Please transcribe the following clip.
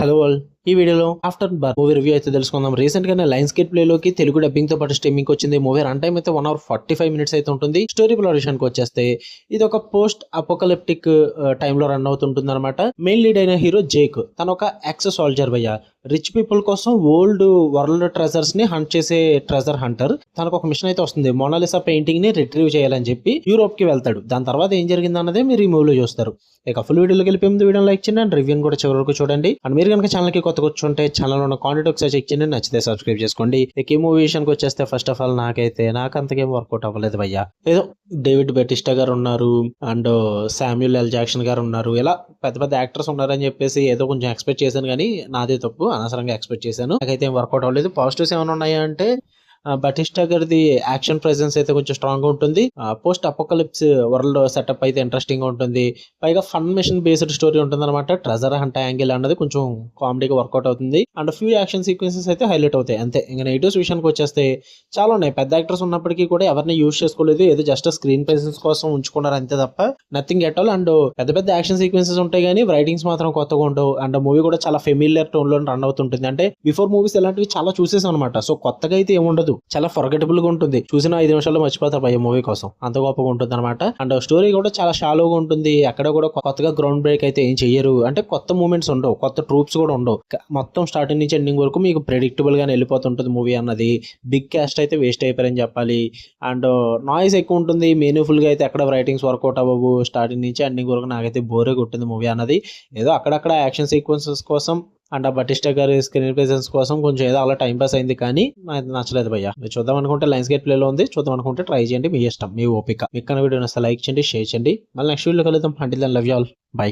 Hello all. ఈ వీడియోలో after birth movie review అయితే తెలుసుకుందాం. రీసెంట్ గానే లయన్స్ గేట్ ప్లే లోకి తెలుగు డబ్బింగ్ తో పాటు స్ట్రీమింగ్ వచ్చింది. మూవీ రన్ టైం అయితే 1 hour 45 minutes అయితే ఉంటుంది. స్టోరీ ప్లాట్ విషయానికి వచ్చేస్తే ఇది ఒక పోస్ట్ అపోకలిప్టిక్ టైమ్ లో రన్ అవుతుంటుంది అనమాట. మెయిన్ లీడ్ అయిన హీరో జేక్ తన ఒక ఎక్స్ సోల్జర్ భయ్య. రిచ్ పీపుల్ కోసం ఓల్డ్ వరల్డ్ ట్రెజర్స్ ని హంట్ చేసే ట్రెజర్ హంటర్. తనకు ఒక మిషన్ అయితే వస్తుంది. మోనాలిసా పెయింటింగ్ ని రిట్రీవ్ చేయాలని చెప్పి యూరోప్ కి వెళ్తాడు. దాని తర్వాత ఏం జరిగింది అన్నదే మీరు ఈ మూవీలో చూస్తారు. ఇక ఫుల్ వీడియోలోకి వెళ్ళిపోయి ముందు వీడియో లైక్ చేయండి అండ్ రివ్యూ కూడా చివరి వరకు చూడండి. అండ్ మీరు కనుక ఛానల్ కి కొత్తగా వచ్చుంటే ఛానల్ ఉన్న కాంటెంట్ ఒకసారి చెక్ చేయండి, నచ్చితే సబ్స్క్రైబ్ చేసుకోండి. ఇక ఈ మూవీ విషయానికి వచ్చేస్తే ఫస్ట్ ఆఫ్ ఆల్ నాకు అంతకేం వర్కౌట్ అవ్వలేదు భయ్య. ఏదో డేవిడ్ బెటిస్టా గారు ఉన్నారు అండ్ శామ్యూల్ ఎల్ జాక్సన్ గారు ఉన్నారు, ఇలా పెద్ద పెద్ద యాక్టర్స్ ఉన్నారని చెప్పేసి ఏదో కొంచెం ఎక్స్పెక్ట్ చేశాను, కానీ నాదే తప్పు, అనవసరంగా ఎక్స్పెక్ట్ చేశాను. నాకైతే ఏం వర్కౌట్ అవ్వలేదు. పాజిటివ్స్ ఏమైనా ఉన్నాయా అంటే బటిస్టా గారిది యాక్షన్ ప్రెజెన్స్ అయితే కొంచెం స్ట్రాంగ్ గా ఉంటుంది. పోస్ట్ అపోకలిప్స్ వరల్డ్ సెటప్ అయితే ఇంట్రెస్టింగ్ గా ఉంటుంది. పైగా ఫన్ మిషన్ బేస్డ్ స్టోరీ ఉంటుంది అనమాట. ట్రెజర్ హంట్ యాంగిల్ అన్నది కొంచెం కామెడీగా వర్కౌట్ అవుతుంది. అండ్ ఫ్యూ యాక్షన్ సీక్వెన్సెస్ అయితే హైలైట్ అవుతాయి అంతే. ఇంకా నెగిటివ్స్ విషయానికి వచ్చేస్తే చాలా ఉన్నాయి. పెద్ద యాక్టర్స్ ఉన్నప్పటికీ కూడా ఎవరిని యూజ్ చేసుకోలేదు, ఏదో జస్ట్ స్క్రీన్ ప్రెసెన్స్ కోసం ఉంచుకున్నారు అంతే తప్ప నథింగ్ ఎట్ ఆల్. అండ్ పెద్ద పెద్ద యాక్షన్ సీక్వెన్సెస్ ఉంటాయి కానీ రైటింగ్స్ మాత్రం కొత్తగా ఉండవు. అండ్ మూవీ కూడా చాలా ఫెమిలియర్ టోన్ లో రన్ అవుతుంటుంది. అంటే బిఫోర్ మూవీస్ ఇలాంటివి చాలా చూసేసాం అనమాట. సో కొత్తగా అయితే ఏముండదు, చాలా ఫర్గెటబుల్ గా ఉంటుంది. చూసిన 5 నిమిషాల్లో మర్చిపోతారు భయ మూవీ కోసం, అంత గొప్పగా ఉంటుంది అనమాట. అండ్ స్టోరీ కూడా చాలా షాలోగా ఉంటుంది. అక్కడ కూడా కొత్తగా గ్రౌండ్ బ్రేక్ అయితే ఏం చెయ్యరు. అంటే కొత్త మూమెంట్స్ ఉండవు, కొత్త ట్రూప్స్ కూడా ఉండవు. మొత్తం స్టార్టింగ్ నుంచి ఎండింగ్ వరకు మీకు ప్రెడిక్టబుల్ గానే వెళ్ళిపోతుంటుంది మూవీ అన్నది. బిగ్ క్యాస్ట్ అయితే వేస్ట్ అయిపోయారని చెప్పాలి. అండ్ నాయిస్ ఎక్కువ ఉంటుంది. మీనింగ్ఫుల్ గా అయితే ఎక్కడ రైటింగ్స్ వర్కౌట్ అవ్వవు. స్టార్టింగ్ నుంచి ఎండింగ్ వరకు నాకైతే బోరే కొట్టింది మూవీ అన్నది. ఏదో అక్కడక్కడ యాక్షన్ సీక్వెన్సెస్ కోసం అండ్ బటిస్టా గారి స్క్రీన్ ప్రెసెన్స్ కోసం కొంచెం ఏదో అలా టైం పాస్ అయింది, కానీ నాకు నచ్చలేదు భయ్య. చూద్దాం అనుకుంటే లయన్స్ గేట్ ప్లే లో ఉంది, చూద్దాం అనుకుంటే ట్రై చేయండి, మీ ఇష్టం, మీ ఓపిక. మీకు వీడియో లైక్ చేయండి, షేర్ చేయండి. మళ్ళీ నెక్స్ట్ వీడియో కలుద్దాం. Until then love you all, by.